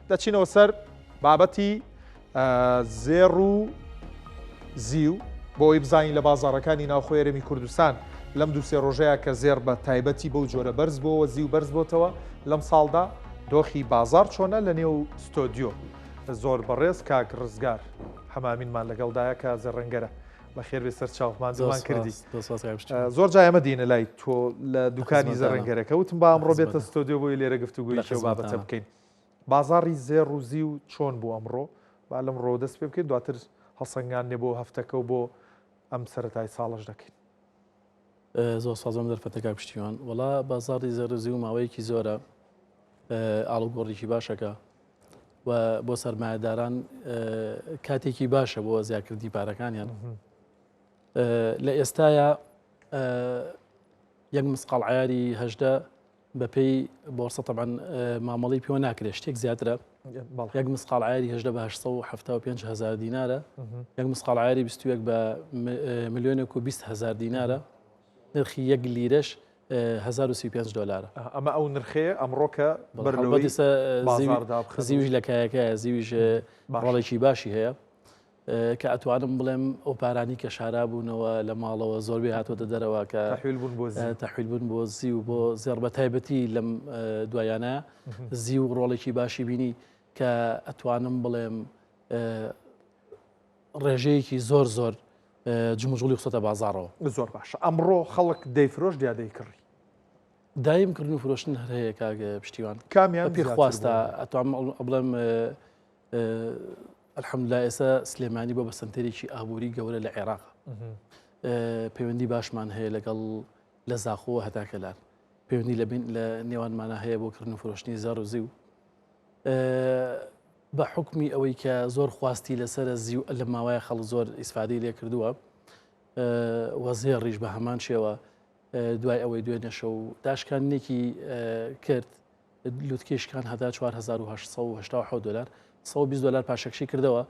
دەچینەوە سەر بابەتی زێڕ و زیو بۆی بزانین لە بازاڕەکانی ناوخۆی هەرێمی کوردستان لەم دوو سێ ڕۆژەیە کە زێر بە تایبەتی بەو جۆرە بەرز بۆەوە زیو بەرز بۆتەوە لەم ساڵدا دۆخی بازار چۆنە لە نێو ستۆدیۆ زۆر بەڕێز کاک ڕزگار هەمامینمان لەگەڵدایە کە زەڕەنگەرە بە خێر بێ سەر چاومان زمان کردی زۆر جای ئەمە دینە لای تۆ لە دوکانی زەڕەنگەرەکە وتم با ئەمڕۆ بێتە ستۆدیۆ بۆی لێرە گفتوگوی شێو بابەتە بکەین بازاڕی زێر و زیو چۆن بوو ئەمڕۆ با لەم ڕۆ دەست پێ بکەین دواتر هەڵسەنگان نێ بۆ هەفتەکە و بۆ ئەم سەرەتای ساڵش دەکەین زۆر سازم دەرفەتەکە پشتیوان وڵا بازاڕی زەرزی و ماوەیەکی زۆرە ئاڵوگۆڕێکی باشەکە و بۆ سەرمایهداران کاتێکی باشە بۆ زیادکردی پارەکانیان لە ئێستاە یەک مسقال عیاری هەژدە بەپێی بۆرسە تەبەن مامەڵی پێوە ناکرێت شتێک زیاترە یەک مسقال عیاری هەژدە بە 875,000 دینارە یەک مسقال عیاری 21 بە 1,220,000 دینارە نرخی یەک لیرەش 135 دلار ئەمە ئەو نرخەیە ئەمڕۆکە بەرەوەی زیویش لە کایەکە زیویش ڕۆڵێکی باشی هەیە کە ئەتوانم بڵێم ئەو پارانی کە شارا بوونەوە لە ماڵەوە زۆربەی هاتوۆتە دەرەوە کە تەحویل بوون بۆ زی و بۆ زێڕ بە تایبەتی لەم دوایانە زی و ڕۆڵێکی باشی بینی کە ئەتوانم بڵێم ڕێژەیەکی زۆر زۆر جموجوڵی خسۆتە بازارەوە زۆر باشە ئەمڕۆ خەڵک دەیفرۆش یا دەیکڕی دایمکردن و فرۆشتن هەر هەیە کاگە پشتیوان کامیان پێخواستە ئەتوانم بڵێم الحەمدولای ئێستا سلێمانی بۆ بەسەنتەرێکی ئابووری گەورە لە عێراق پەیوەندی باشمان هەیە لەگەڵ لە زاخۆوە هەتاکەلار پەیوەندی لە نێوانمانە هەیە بۆ کردن و فرۆشتنی زار و زیو بە حکمی ئەوەی کە زۆر خواستی لەسەر زیو لە ماوەیە خەڵ زۆر ئیسفادەی لێ کردووە وەزێر ڕیش بە هەمان شێوە دوای ئەوەی دوێنێشە و داشکانێکی کرد لوتکێشکان هەتا 4,887 دلار 120 دلار پاشەکشی کردەوە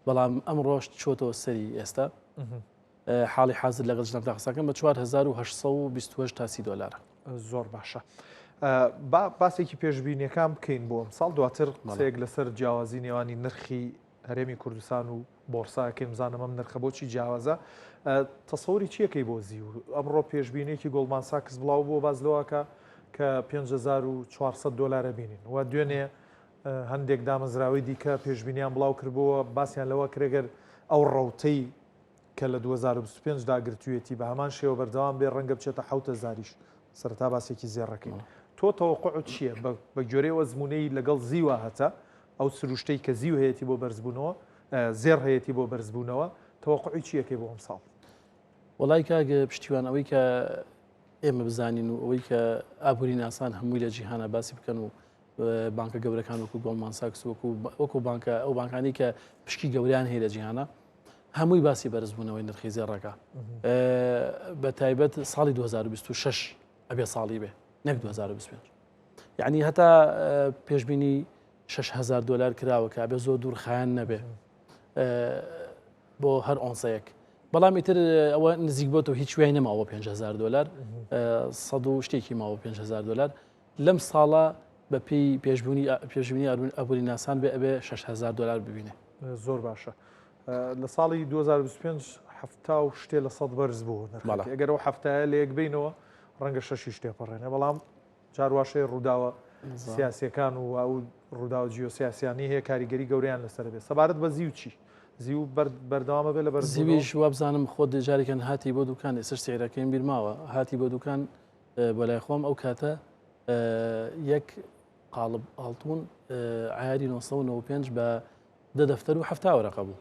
بەڵام ئەم ڕۆژ چۆتەوە سەری ئێستا حاڵی حاضر لەگەڵ ژنم تاقساکەم بە 4,828 تا 30 دلار زۆر باشە باسێکی پێشبینیەکان بکەین بۆ ئەم ساڵ دواتر قسەیەک لەسەر جیاوازی نێوانی نرخی هەرێمی کوردستان و بۆرساکەین بزانم ئەم نرخە بۆچی جیاوازە تەسەوری چیەکەی بۆ زی و ئەمڕۆ پێشبینێکی گۆڵمان ساکس بڵاو بۆ بازلەوەکە کە 5,400 دلار بینین و دوێنێ هەندێک دامەزراوی دیکە پێشبینیان بڵاو کردبووە باسییان لەوە کرێگەر ئەو ڕەوتەی کە لە 2025 داگرتوێتی بە هەمان شێوە بەردەوام بێ ڕەنگە بچێتە 7,000 سەرتا باسێکی زێڕەکەین تۆ تەوەقع چییە بە گوێرەی وەزمونەی لەگەڵ زیوە هەتا ئەو سروشتەی کە زیو هەیەی بۆ بەرزبوونەوە زێر هەیەی بۆ بەرزبوونەوە تەوەقعی چیەکەی بۆ ئەم ساڵ وڵای کاگە پشتیوان ئەوەی کە ئێمە بزانین و ئەوەی کە ئابووری ناسان هەمووی لە جیهانە باسی بکەن و بانکە گەورەکان وەکو گۆڵمان ساکس وەکو بانکە ئەو بانکانی کە پشکی گەوریان هەیە لە جیهانە هەمووی باسی بەرزبوونەوەی نرخی زێڕەکە بە تایبەت ساڵی 2026 ئەبێ ساڵی بێ نەک 2025 یعنی هەتا پێشبینی 6,000 دلار کراوە کە ئەبێ زۆر دوورخایەن نەبێ بۆ هەر ئۆنسەیەک بەڵام ئیتر ئەوە نزیک بۆتەوە هیچ وای نەماوە 5,000 دلار 100 شتێکی ماوە 5,000 دلار لەم ساڵە بە پێی پێشبینی ئەبووری ناسان بێ ئەبێ 6,000 دلار ببینێ زۆر باشە لە ساڵی 2025 هەفتا و شتێ لە 100 بەرز بوو ئەگەرەوە هەفتایە لە یەک بینەوە ڕەنگە 6 شتێپەڕێنێ بەڵام جارواشەیە ڕووداوە سیاسیەکان و ئەو ڕوودا و جیۆسیاسیانی هەیە کاریگەری گەوریان لەسەر بێت سەبارەت بە زیو چی زیو بەردەوامە بێت لە بەرز زیویش وا بزانم خۆ جارێکەن هاتی بۆ دوکان ئێستا سێرەکەیم بیرماوە هاتی بۆ دوکان بەلای خۆم ئەو کاتە یەک قاڵب ئاڵتون عیاری 995 بە 10 دەفتەر و 7 وەرەقە بوو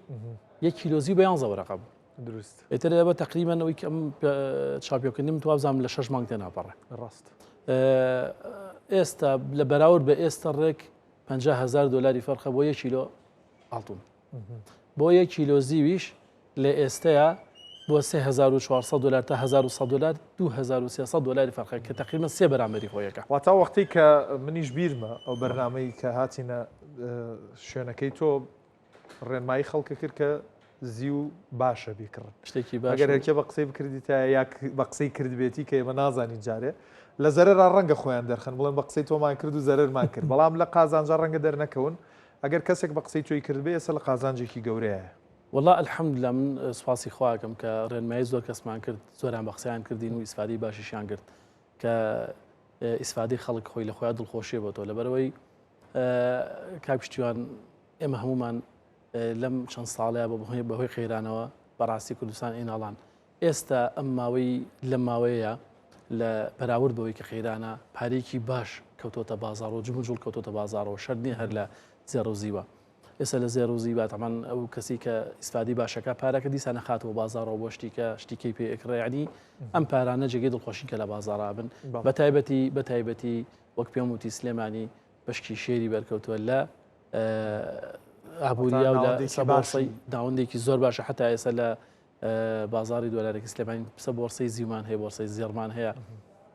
یەک کیلۆزی بە 11 وەرەقە بوو دروست ئێتر بە تقریبانەوەی کەم چاپیۆکردنیم تو بزانم لە 6 مانگ تێ ناپەڕێ ڕاست ئێستا لە بەراورد بە ئێستا ڕێک 50,000 دلاری فەرخە بۆ 1 کیلۆ ئاڵتون بۆ 1 کیلۆ زیویش لە ئێستەیە بۆ 3,400 دلار تا 1,100 دلار 2,300 دلاری فەرخە کە تقریبا 3 بەرامبەری خۆیەکە واتە وەختی کە منیش بیرمە ئەو بەرنامەی کە هاتینە شوێنەکەی تۆ ڕێنمایی خەڵکە کرد کە زیو باشە بیکڕن شتێکی باش ئەگەر هەرکێ بە قسەی بکردیتە یا بە قسەی کردبێتی کە ئێمە نازانین جارێ لە زەرەر ڕەنگە خۆیان دەرخن بڵێن بە قسەی تۆمان کرد و زەرەرمان کرد بەڵام لە قازانجا ڕەنگە دەرنەکەون ئەگەر کەسێک بە قسەی توی کردبێ ئێستا لە قازانجێکی گەورەیە. والله الحەمدوللا من سوپاسی خواکەم کە ڕێنمایی زۆر کەسمان کرد، زۆران بە قسەیان کردین و ئیسفادەی باشیشیان کرد کە ئیسفادەی خەڵک خۆی لە خۆیان دڵخۆشیە بۆ تۆ لەبەرەوەی کاک پشتیوان ئێمە هەمومان لەم چەند ساڵەیە بەهۆی خێرانەوە بەڕاستی کوردستان ئێناڵان ئێستا ئەم ماوەی لەم ماوەیە لە بەراورد بەوەی کە خێرانە پارێکی باش کەوتۆتە بازار و جموجوڵ کەوتۆتە بازارەوە شەرنی هەر لە زێڕوزیوە. ئێستا لە زێڕوزی باتەمان ئەو کەسی کە ئیسفادی باشەکە پارەکە دیسانە خاتەوە بازارەوە بۆ شتیکە شتیکەی پێ ئەکڕێنی ئەم پارانە جێگەی دڵخۆشی کە لە بازارا بن بەتایبەتی وەک پێم وتی سلێمانی بەشکی شێری بەرکەوتووە لە ئابووریا و لە سەبارسەی داوەندێکی زۆر باشە حتا ئێستا لە بازاری دۆلارێکی سلێمانی پسە بۆرسەی زیومان هەیە بۆرسەی زێڕمان هەیە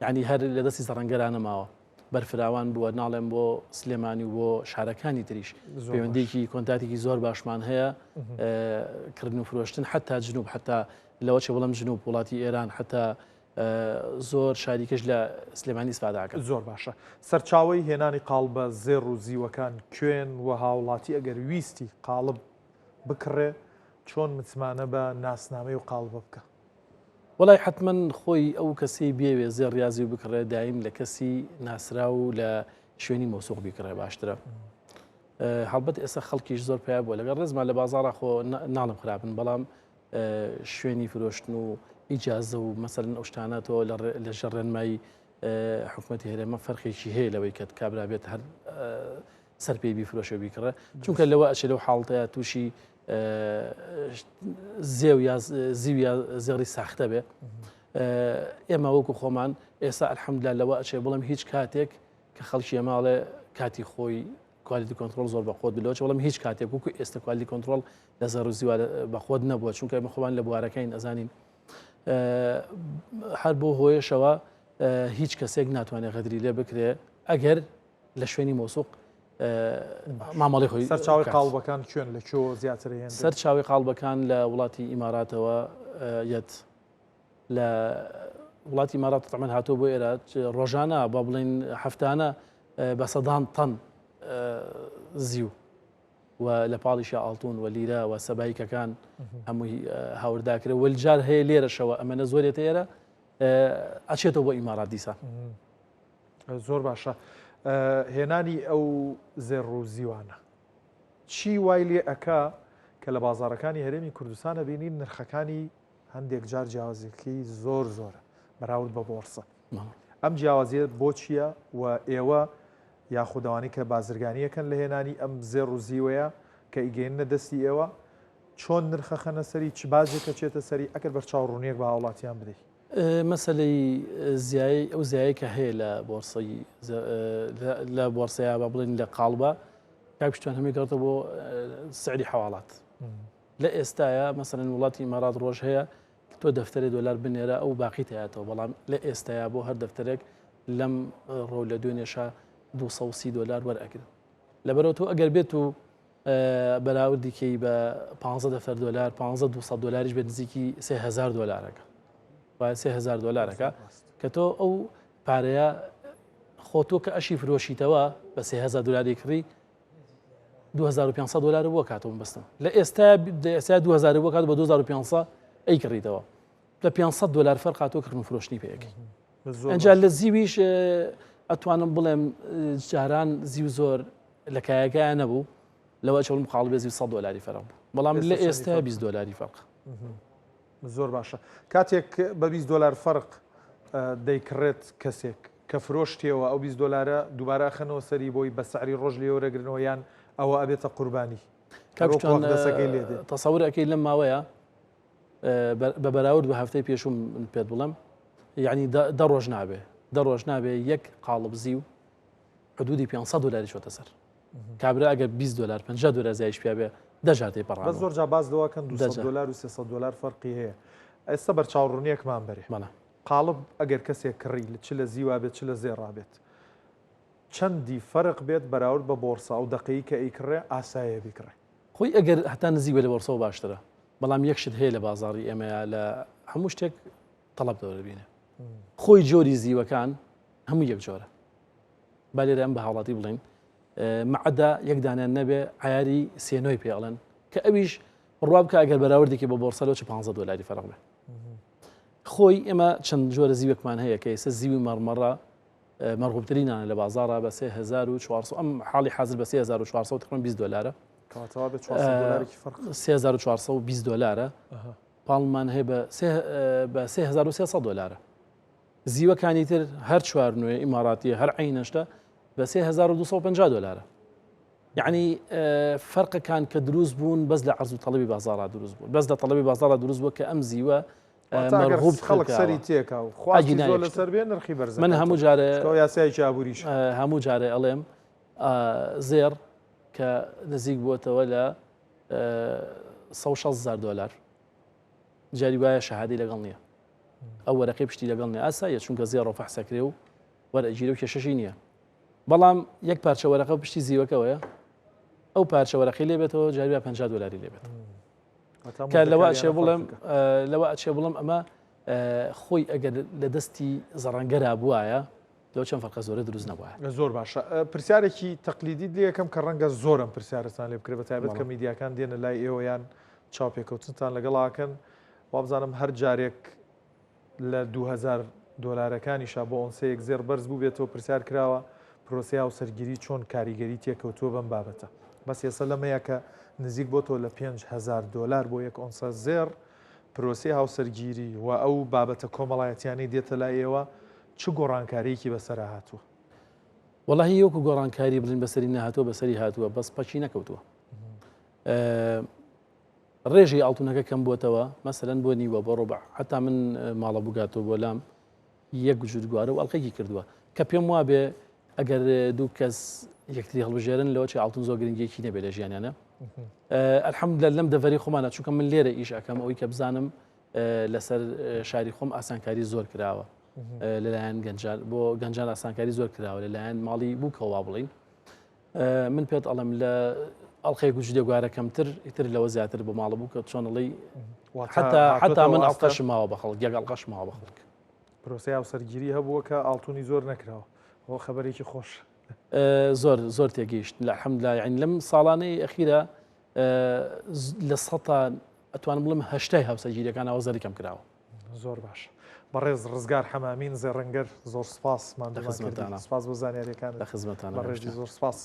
یعنی هەر لە دەستی زەڕەنگەرانە ماوە بەرفراوان بووە ناڵێن بۆ سلێمانی و بۆ شارەکانی تریش پەیوەندێکی کۆنتاتێکی زۆر باشمان هەیە کردن و فرۆشتن حتا جنوب حتا لەوە چێ وەڵام جنوب وڵاتی ئێران حتا زۆر شاریکەش لە سلێمانی ئیسفاداکە. زۆر باشە. سەرچاوی هێنانی قاڵبە زێڕ و زیوەکان کوێن و هاوڵاتی ئەگەر ویستی قاڵب بکڕێ چۆن متمانە بە ناسنامەی و قاڵبە بکە؟ وڵای حتمما خۆی ئەو کەسی بێوێ زێر ریاضی و بکڕێ دایم لە کەسی ناسرا و لە شوێنی مۆسوق بیکڕێ باشترە. هەڵبەت ئێستا خەڵکیش زۆر پێیا بووە لەگەڵ ڕێزمان لە بازاڕە خۆ ناڵم خراپن بەڵام شوێنی فرۆشتن و ئیجازە و مەسەرن ئەو شتانەتەوە لە ژەڕ ڕێنمایی حکوومەتی هەرێمە فەرقێکی هەیە لەوەی کە کابرا بێت هەر سەر پێی بیفرۆشە بیکڕێ چونکە لەوە ئەچێ لەو حاڵتەیە تووشی زێڕی ساختە بێ ئێمە وەکو خۆمان ئێستا ئەلحەمدولیلا لەوە ئەچێ بڵم هیچ کاتێک کە خەڵکی ماڵێ کاتی خۆی کوالیتی کۆنتترۆل زۆر بەخۆت بلەوە بەڵام هیچ کاتێک وەکو ئێستا کوالیتی کۆنتترۆل لە زەڕوزیوە بەخۆت نەبووە چونکە ئێمە خۆمان لە بوارەکەین ئەزانین هەر بۆ هۆیشەوە هیچ کەسێک ناتوانێت غەدری لێ بکرێ ئەگەر لە شوێنی مۆسوق مامەڵی خۆی. سەرچاوی قاڵبەکان کوێن لە کۆ زیاتر هێن؟ سەرچاوی قاڵبەکان لە وڵاتی ئیماراتەوە یەت لە وڵاتی ئیمارات تەمەەن هاتووە بۆ ئێرە ڕۆژانە با بڵین هەفتانە بە سەدان تەن زیو و لە پاڵیشە ئاڵتون و لیرە و سەبایکەکان هەمووی هاورداکرێ وەلجار هەیە لێرەشەوە ئەمەنە زۆرێتە ئێرە ئەچێتەوە بۆ ئیمارات دیسان. زۆر باشە. هێنانی ئەو زێڕ و زیوانە چی وای لێ ئەکا کە لە بازارەکانی هەرێمی کوردستانە بینین نرخەکانی هەندێک جار جیاوازیەکەی زۆر زۆرە بەراورد بە بۆرسە. ئەم جیاوازیە بۆ چییە و ئێوە یاخودەوانی کە بازرگانیەکەن لە هێنانی ئەم زێڕ و زیوەیە کە ئیگەێنە دەستی ئێوە چۆن نرخە خەنە سەری چ بازێکە چێتە سەری ئەگەر بەرچاو ڕوونیەک بە هاوڵاتیان بدەیت؟ مەسلەی ئەو زیایی کە هەیە لە بۆرسەیە بە بڵین لە قاڵبە کاک پشتیوان هەمووی کەوتە بۆ سعری حواڵات لە ئێستاە مەسەرەن وڵاتی ئیمارات ڕۆژ هەیە تۆ دەفتەری دۆلار بنێرە ئەو باقی هەیەەوە بەڵام لە ئێستاە بۆ هەر دەفتەرێک لەم ڕۆ لە دوێنێشە 230 دلار وەرئەگرن لەبەرەوە تۆ ئەگەر بێت و بەراوردیکەی بە 15 دەفتەر دلار 15 دلاریش بێت نزیکی 3000 دلارەکە 3000 دلارەکە کە تۆ ئەو پارەیە خۆتۆ کە ئەشی فرۆشیتەوە بە 3000 دلاری کڕی 2500 دلار بۆ کاتەوە بستم لە ئێستا 2000 بۆ کات بە 2500 ئەی کڕیتەوە لە 500 دلار فەرق تۆ کردن فرۆشتنی پێەکەی ئەنجا لە زیویش ئەتوانم بڵێم جاران زیو زۆر لە کایەکەیان نەبوو لەوە چۆڵ مقاڵ بێزی 100 دلاری فەرق بوو بەڵام لە ئێستا 20 دلاری فەرق زۆر باشە کاتێک بە 20 دلار فەرق دەیکڕێت کەسێک کە فرۆشتیەوە ئەو 20 دلارە دووبارە خەنەوە سەری بۆی بە سعری ڕۆژ لێوەرەگرنەوە یان ئەوە ئەبێتە قوربانی تەسەور ئەەکەی لەم ماوەیە بە بەراورد بە هەفتەی پێشوم پێت بڵم یعنی دە ڕۆژ نابێ دە ڕۆژ نابێ یەک قاڵب زیو حدودی 500 دلاری چۆتە سەر کابرا ئەگەر 20 دلار 50 دلار زایش پیا بێ دەژاتێ پەڕان بە زۆر جا باز دەواکەن 200 دلار و 300 دلار فەرقی هەیە ئێستا بەرچاوڕوونیەکمان بەرێ قاڵب ئەگەر کەسێک کڕی چ لە زیوا بێت چ لە زێڕا بێت چەندی فەرق بێت بەراورد بە بۆرسا و دقەی کە ئەیکڕێ ئاسایە بیکڕێ خۆی ئەگەر هەتا نزیوە لە بۆرسەوە باشترە بەڵام یەکشت هەیە لە بازاڕی ئێمەیە لە هەموو شتێک تەڵەب دەوەبینێ خۆی جۆری زیوەکان هەموو یەک جۆرە با لێرە ئەم بە هاوڵاتی بڵین مەعەدا یەکدانیان نەبێ عیاری سێنۆی پێڵێن کە ئەویش ڕوا بکە ئەگەر بەراوردێکی بە بۆرسەلەوە چ 15 دلاری فەرق بێ. خۆی ئێمە چەند جۆرە زیوەکمان هەیە کە ئێستا زیوی مەڕمەڕە مەرغوبترینانە لە بازارە بە 3400 ئەم حاڵی حاضر بە 3400 تقریباً 20 دلارە. 3420 دلارە پاڵمان هەیە بە 3300 دلارە. زیوەکانی تر هەر چوار نوێ ئیماراتیە هەر عینەشتە بە 3250 دلارە. یعنی فەرقەکان کە دروست بوون بەس لە عەرز و تەڵەبی بازاڕا دروست بوون، بەس لە تەڵەبی بازاڕا دروست بووە کە ئەم زیوە مەرغوب خەڵک سەری تێکا و خوازی زۆر لەسەر بێ نرخی بەرزە. من هەموو جارێ یاسایەکی ئابووریش هەموو جارێ ئەڵێم زێر کە نزیک بووەتەوە لە 160,000 دلار جاری وایە شەهادەی لەگەڵ نییە. ئەو وەرەقەی پشتی لەگەڵ نیە ئاساییە چونکە زێڕۆ فەحسەکرێ و وەرەگیرە و کێشەشی نییە. بەڵام یەک پارچە وەرەقە پشتی زیوەکەوەیە ئەو پارچە وەرەقی لێبێتەوە جاری 50 دلاری لێبێت. کە لەوە ئەچێ بڵم ئەمە خۆی ئەگەر لە دەستی زەڕەنگەرا بووایە لەو چەند فەرقە زۆرە دروست نەبووە. زۆر باشە. پرسیارێکی تەقلیدی لێ یەکەم کە ڕەنگە زۆرم پرسیارتان لێ بکرێت بە تایبەت کە میدیاکان دێنە لای ئێوەیان چاوپێکەوتنتان لەگەڵاکەن وابزانم هەر جارێک لە 2000 دلارەکانیشا بۆ ئۆنسەیەک زێر بەرز بوو بێتەوە پرسیار کراوە پرۆسیا و سەرگیری چۆن کاریگەری تێکەوتووە بەم بابەتە. بەس ێستا لەمەیە کە نزیک بۆتەوە لە 5000 دلار بۆ یەک ئۆنسە زێر پرۆسی هاوسەرگیری و ئەو بابەتە کۆمەڵایەتیانەی دێتە لای ئێوە چ گۆڕانکاریەکی بەسەر هاتووە؟ وەڵاهی یەکو گۆڕانکاری بڵین بەسەری نەهاتووە بەسەری هاتووە بەس پەچی نەکەوتووە. ڕێژی ئاڵتونەکە کەم بووتەوە مەسەلەن بۆ نیوە بۆ ڕۆبع حتا من ماڵە بووگاتەوە بۆ لام یەک جوودگوارە و ئەڵلقەیەکی کردووە کە پێم وابێ ئەگەر دوو کەس یەکتری هەڵبژێرن لەوە چی ئاڵتون زۆر گرنگێکی نەبێ لە ژیانیانە. ئەلحەمدولillah لەم دەڤەری خۆمانە چونکە من لێرە ئیش ئەەکەم ئەوەی کە بزانم لەسەر شاری خۆم ئاسانکاری زۆر کراوە لەلایەن گەنجان بۆ گەنجان ئاسانکاری زۆر کراوە لەلایەن ماڵی بووکەوا بڵین. من پێت ئەڵم لە ئەڵلقەیەک و جودێگوارە کەمتر ئیتر لەوە زیاتر بۆ ماڵە بوو کە چۆنڵی حتا من ئەڵقەش ماوە بە خەڵک یەک ئەڵقەش ماوە بە خەڵک. پرۆسی هاوسەرگیری هەبووە کە ئاڵتونی زۆر نەکراوە ئەوە خەبەرێکی خۆش. زۆر تێگەیشت لە الحەمدولillah یعنی لەم ساڵانەی ئەخیرە لە سەتا ئەتوانم بڵم هەشتای هاوسەرگیریەکانەوە زەری کەم کراوە. زۆر باش. بەڕێز ڕزگار حەمامین زێڕەنگەر زۆر سپاس سپاس بۆ زانیاریەکان لە خزمەتانە بەڕێژی زۆر سپاس.